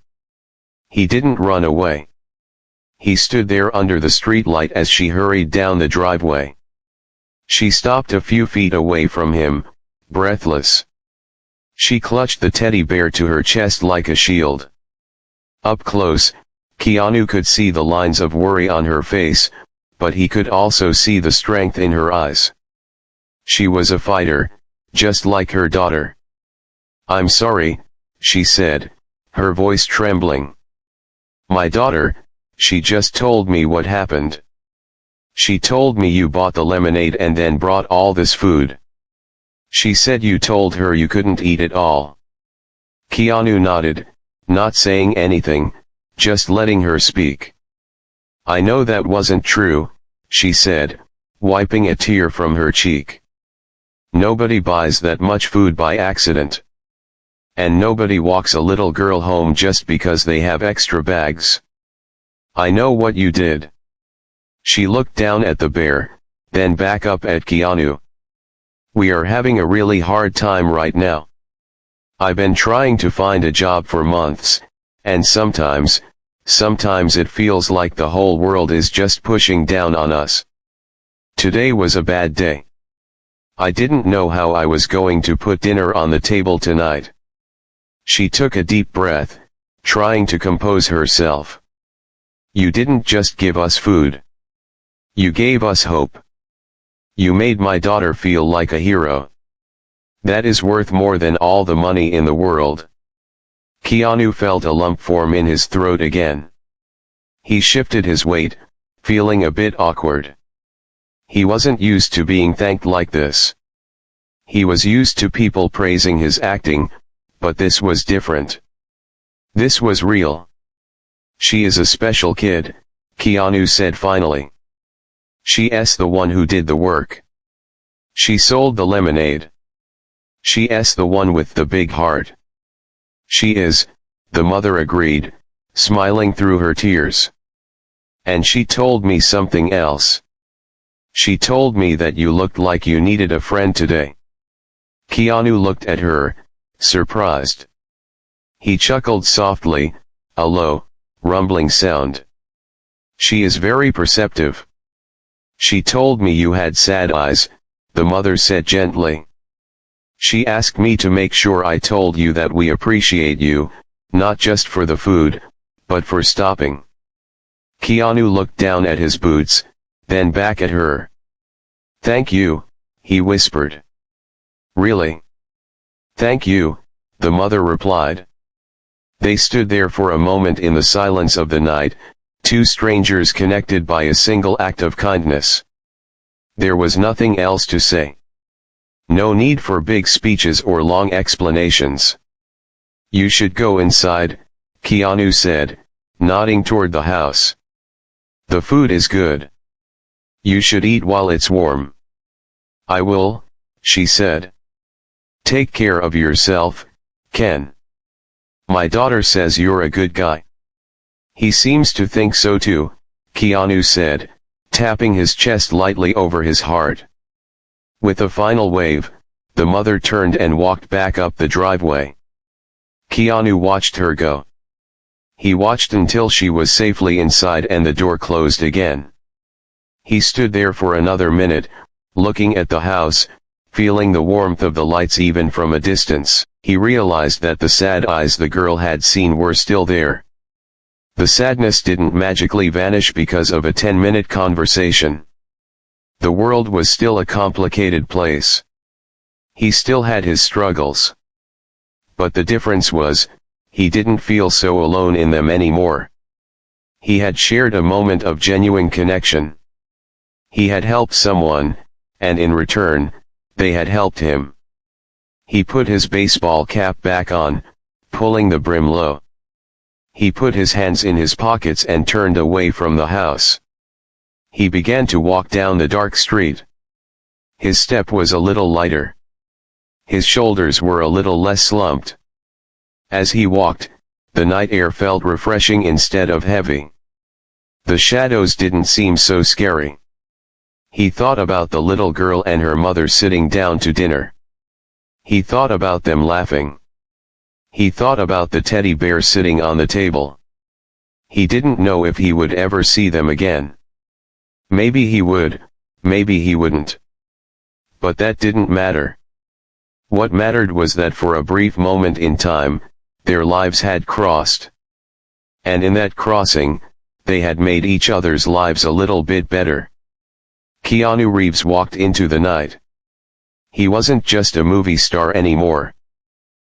He didn't run away. He stood there under the streetlight as she hurried down the driveway. She stopped a few feet away from him, breathless. She clutched the teddy bear to her chest like a shield. Up close, Keanu could see the lines of worry on her face, but he could also see the strength in her eyes. She was a fighter, just like her daughter. "I'm sorry," she said, her voice trembling. "My daughter, she just told me what happened. She told me you bought the lemonade and then brought all this food. She said you told her you couldn't eat it all." Keanu nodded, not saying anything, just letting her speak. "I know that wasn't true," she said, wiping a tear from her cheek. "Nobody buys that much food by accident. And nobody walks a little girl home just because they have extra bags. I know what you did." She looked down at the bear, then back up at Keanu. "We are having a really hard time right now. I've been trying to find a job for months, and sometimes it feels like the whole world is just pushing down on us. Today was a bad day. I didn't know how I was going to put dinner on the table tonight." She took a deep breath, trying to compose herself. "You didn't just give us food. You gave us hope. You made my daughter feel like a hero. That is worth more than all the money in the world." Keanu felt a lump form in his throat again. He shifted his weight, feeling a bit awkward. He wasn't used to being thanked like this. He was used to people praising his acting, but this was different. This was real. "She is a special kid," Keanu said finally. "She's the one who did the work. She sold the lemonade. She's the one with the big heart." "She is," the mother agreed, smiling through her tears. "And she told me something else. She told me that you looked like you needed a friend today." Keanu looked at her, surprised. He chuckled softly, a low, rumbling sound. "She is very perceptive. She told me you had sad eyes," the mother said gently. "She asked me to make sure I told you that we appreciate you, not just for the food, but for stopping." Keanu looked down at his boots, then back at her. "Thank you," he whispered. "Really?" "Thank you," the mother replied. They stood there for a moment in the silence of the night, two strangers connected by a single act of kindness. There was nothing else to say. No need for big speeches or long explanations. "You should go inside," Keanu said, nodding toward the house. "The food is good. You should eat while it's warm." "I will," she said. "Take care of yourself, Ken. My daughter says you're a good guy." "He seems to think so too," Keanu said, tapping his chest lightly over his heart. With a final wave, the mother turned and walked back up the driveway. Keanu watched her go. He watched until she was safely inside and the door closed again. He stood there for another minute, looking at the house, feeling the warmth of the lights even from a distance. He realized that the sad eyes the girl had seen were still there. The sadness didn't magically vanish because of a 10-minute conversation. The world was still a complicated place. He still had his struggles. But the difference was, he didn't feel so alone in them anymore. He had shared a moment of genuine connection. He had helped someone, and in return, they had helped him. He put his baseball cap back on, pulling the brim low. He put his hands in his pockets and turned away from the house. He began to walk down the dark street. His step was a little lighter. His shoulders were a little less slumped. As he walked, the night air felt refreshing instead of heavy. The shadows didn't seem so scary. He thought about the little girl and her mother sitting down to dinner. He thought about them laughing. He thought about the teddy bear sitting on the table. He didn't know if he would ever see them again. Maybe he would, maybe he wouldn't. But that didn't matter. What mattered was that for a brief moment in time, their lives had crossed. And in that crossing, they had made each other's lives a little bit better. Keanu Reeves walked into the night. He wasn't just a movie star anymore.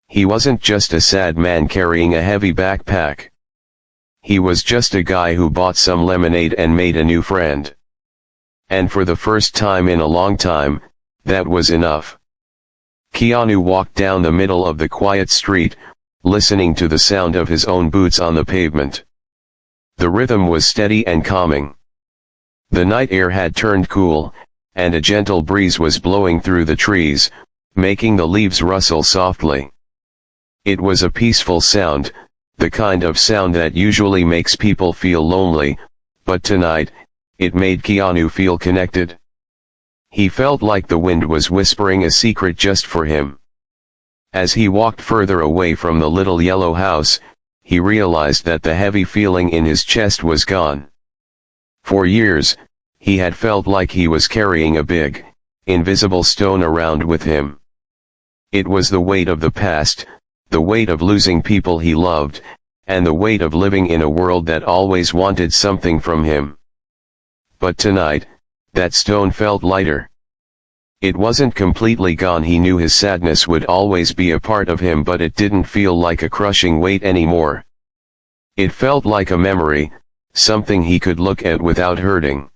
He wasn't just a sad man carrying a heavy backpack. He was just a guy who bought some lemonade and made a new friend. And for the first time in a long time, that was enough. Keanu walked down the middle of the quiet street, listening to the sound of his own boots on the pavement. The rhythm was steady and calming. The night air had turned cool, and a gentle breeze was blowing through the trees, making the leaves rustle softly. It was a peaceful sound, the kind of sound that usually makes people feel lonely, but tonight, it made Keanu feel connected. He felt like the wind was whispering a secret just for him. As he walked further away from the little yellow house, he realized that the heavy feeling in his chest was gone. For years, he had felt like he was carrying a big, invisible stone around with him. It was the weight of the past, the weight of losing people he loved, and the weight of living in a world that always wanted something from him. But tonight, that stone felt lighter. It wasn't completely gone. He knew his sadness would always be a part of him, but it didn't feel like a crushing weight anymore. It felt like a memory, something he could look at without hurting.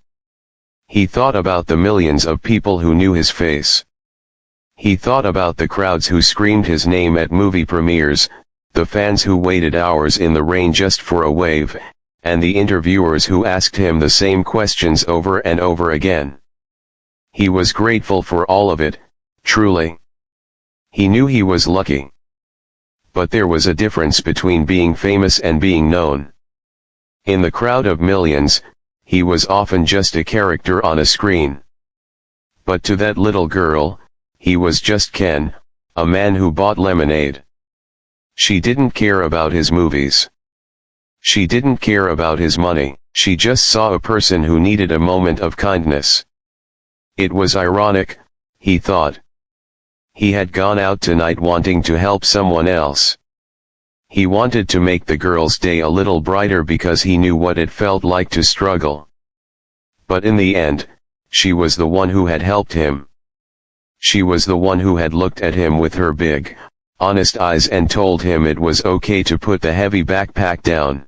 He thought about the millions of people who knew his face. He thought about the crowds who screamed his name at movie premieres, the fans who waited hours in the rain just for a wave, and the interviewers who asked him the same questions over and over again. He was grateful for all of it, truly. He knew he was lucky. But there was a difference between being famous and being known. In the crowd of millions, he was often just a character on a screen. But to that little girl, he was just Ken, a man who bought lemonade. She didn't care about his movies. She didn't care about his money. She just saw a person who needed a moment of kindness. It was ironic, he thought. He had gone out tonight wanting to help someone else. He wanted to make the girl's day a little brighter because he knew what it felt like to struggle. But in the end, she was the one who had helped him. She was the one who had looked at him with her big, honest eyes and told him it was okay to put the heavy backpack down.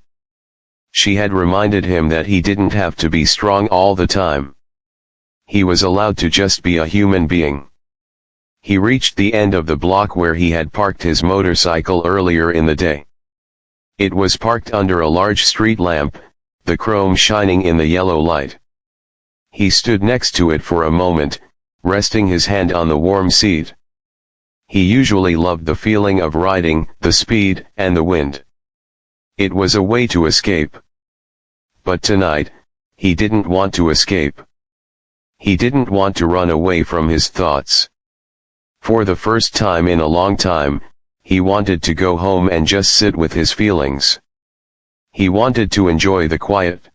She had reminded him that he didn't have to be strong all the time. He was allowed to just be a human being. He reached the end of the block where he had parked his motorcycle earlier in the day. It was parked under a large street lamp, the chrome shining in the yellow light. He stood next to it for a moment, resting his hand on the warm seat. He usually loved the feeling of riding, the speed, and the wind. It was a way to escape. But tonight, he didn't want to escape. He didn't want to run away from his thoughts. For the first time in a long time, he wanted to go home and just sit with his feelings. He wanted to enjoy the quiet.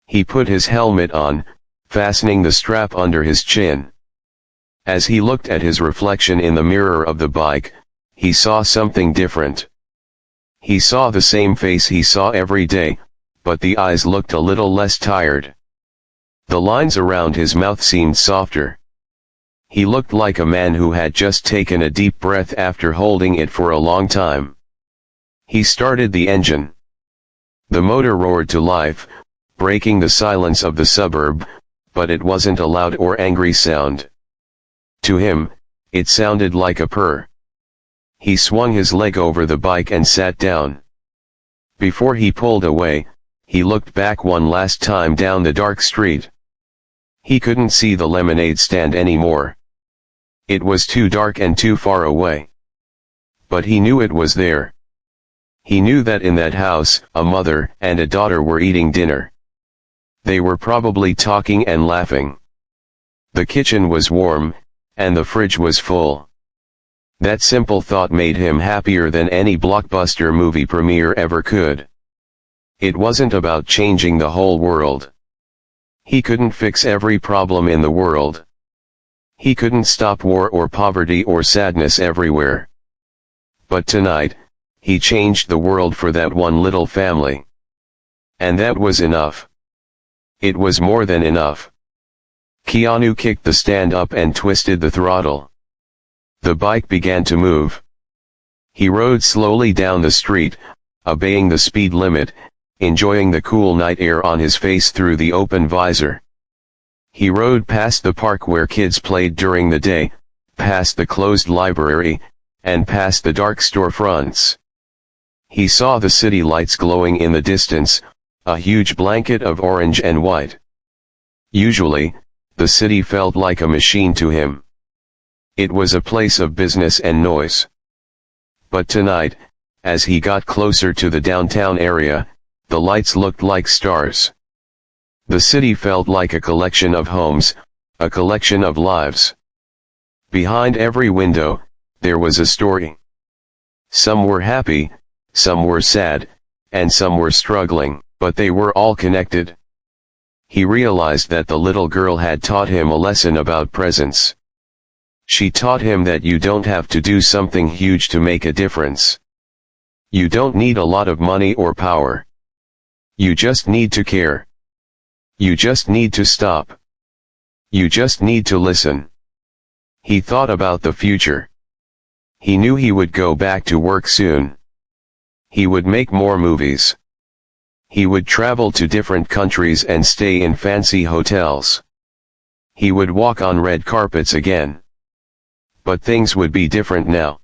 He put his helmet on, fastening the strap under his chin. As he looked at his reflection in the mirror of the bike, he saw something different. He saw the same face he saw every day, but the eyes looked a little less tired. The lines around his mouth seemed softer. He looked like a man who had just taken a deep breath after holding it for a long time. He started the engine. The motor roared to life, breaking the silence of the suburb, but it wasn't a loud or angry sound. To him, it sounded like a purr. He swung his leg over the bike and sat down. Before he pulled away, he looked back one last time down the dark street. He couldn't see the lemonade stand anymore. It was too dark and too far away. But he knew it was there. He knew that in that house, a mother and a daughter were eating dinner. They were probably talking and laughing. The kitchen was warm, and the fridge was full. That simple thought made him happier than any blockbuster movie premiere ever could. It wasn't about changing the whole world. He couldn't fix every problem in the world. He couldn't stop war or poverty or sadness everywhere. But tonight, he changed the world for that one little family. And that was enough. It was more than enough. Keanu kicked the stand up and twisted the throttle. The bike began to move. He rode slowly down the street, obeying the speed limit, enjoying the cool night air on his face through the open visor. He rode past the park where kids played during the day, past the closed library, and past the dark storefronts. He saw the city lights glowing in the distance, a huge blanket of orange and white. Usually, the city felt like a machine to him. It was a place of business and noise. But tonight, as he got closer to the downtown area, the lights looked like stars. The city felt like a collection of homes, a collection of lives. Behind every window, there was a story. Some were happy, some were sad, and some were struggling, but they were all connected. He realized that the little girl had taught him a lesson about presence. She taught him that you don't have to do something huge to make a difference. You don't need a lot of money or power. You just need to care. You just need to stop. You just need to listen. He thought about the future. He knew he would go back to work soon. He would make more movies. He would travel to different countries and stay in fancy hotels. He would walk on red carpets again. But things would be different now.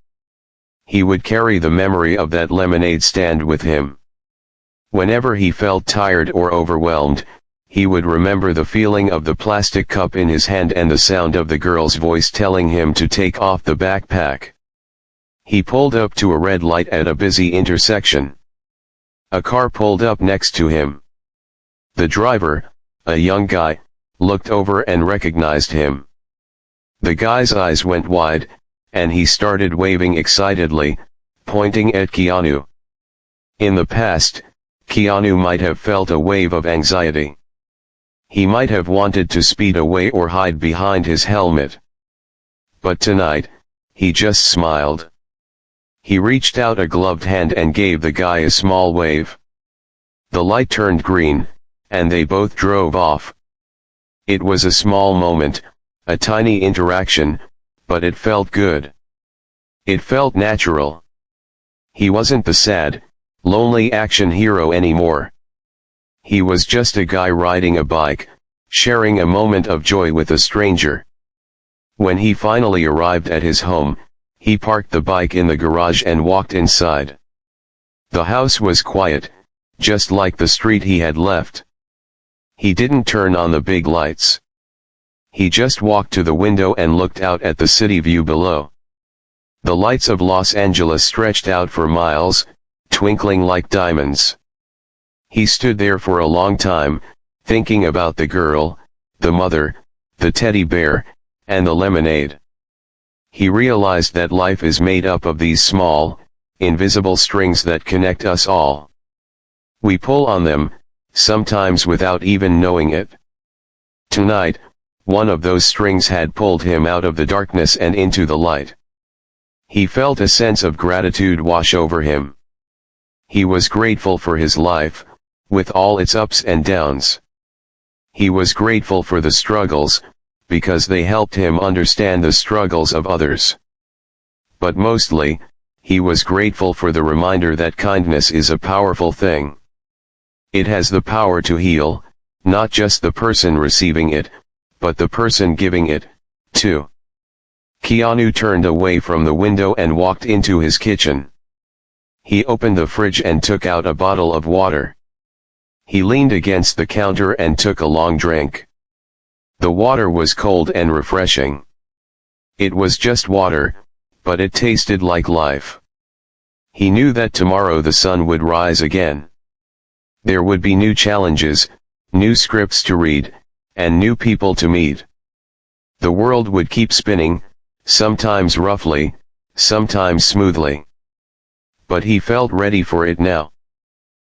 He would carry the memory of that lemonade stand with him. Whenever he felt tired or overwhelmed, he would remember the feeling of the plastic cup in his hand and the sound of the girl's voice telling him to take off the backpack. He pulled up to a red light at a busy intersection. A car pulled up next to him. The driver, a young guy, looked over and recognized him. The guy's eyes went wide, and he started waving excitedly, pointing at Keanu. In the past, Keanu might have felt a wave of anxiety. He might have wanted to speed away or hide behind his helmet. But tonight, he just smiled. He reached out a gloved hand and gave the guy a small wave. The light turned green, and they both drove off. It was a small moment, a tiny interaction, but it felt good. It felt natural. He wasn't the sad, lonely action hero anymore. He was just a guy riding a bike, sharing a moment of joy with a stranger. When he finally arrived at his home, he parked the bike in the garage and walked inside. The house was quiet, just like the street he had left. He didn't turn on the big lights. He just walked to the window and looked out at the city view below. The lights of Los Angeles stretched out for miles, twinkling like diamonds. He stood there for a long time, thinking about the girl, the mother, the teddy bear, and the lemonade. He realized that life is made up of these small, invisible strings that connect us all. We pull on them, sometimes without even knowing it. Tonight, one of those strings had pulled him out of the darkness and into the light. He felt a sense of gratitude wash over him. He was grateful for his life, with all its ups and downs. He was grateful for the struggles, because they helped him understand the struggles of others. But mostly, he was grateful for the reminder that kindness is a powerful thing. It has the power to heal, not just the person receiving it, but the person giving it, too. Keanu turned away from the window and walked into his kitchen. He opened the fridge and took out a bottle of water. He leaned against the counter and took a long drink. The water was cold and refreshing. It was just water, but it tasted like life. He knew that tomorrow the sun would rise again. There would be new challenges, new scripts to read, and new people to meet. The world would keep spinning, sometimes roughly, sometimes smoothly. But he felt ready for it now.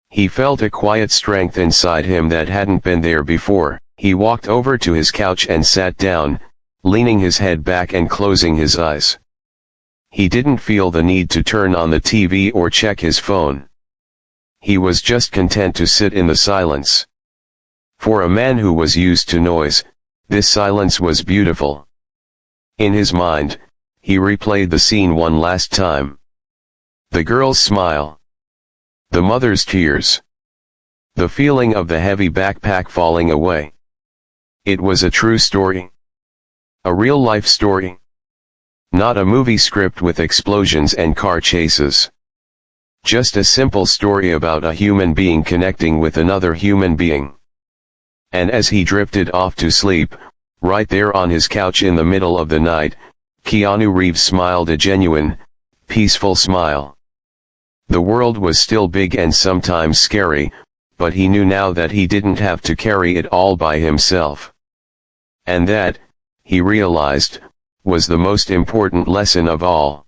He felt a quiet strength inside him that hadn't been there before. He walked over to his couch and sat down, leaning his head back and closing his eyes. He didn't feel the need to turn on the TV or check his phone. He was just content to sit in the silence. For a man who was used to noise, this silence was beautiful. In his mind, he replayed the scene one last time. The girl's smile. The mother's tears. The feeling of the heavy backpack falling away. It was a true story. A real-life story. Not a movie script with explosions and car chases. Just a simple story about a human being connecting with another human being. And as he drifted off to sleep, right there on his couch in the middle of the night, Keanu Reeves smiled a genuine, peaceful smile. The world was still big and sometimes scary, but he knew now that he didn't have to carry it all by himself. And that, he realized, was the most important lesson of all.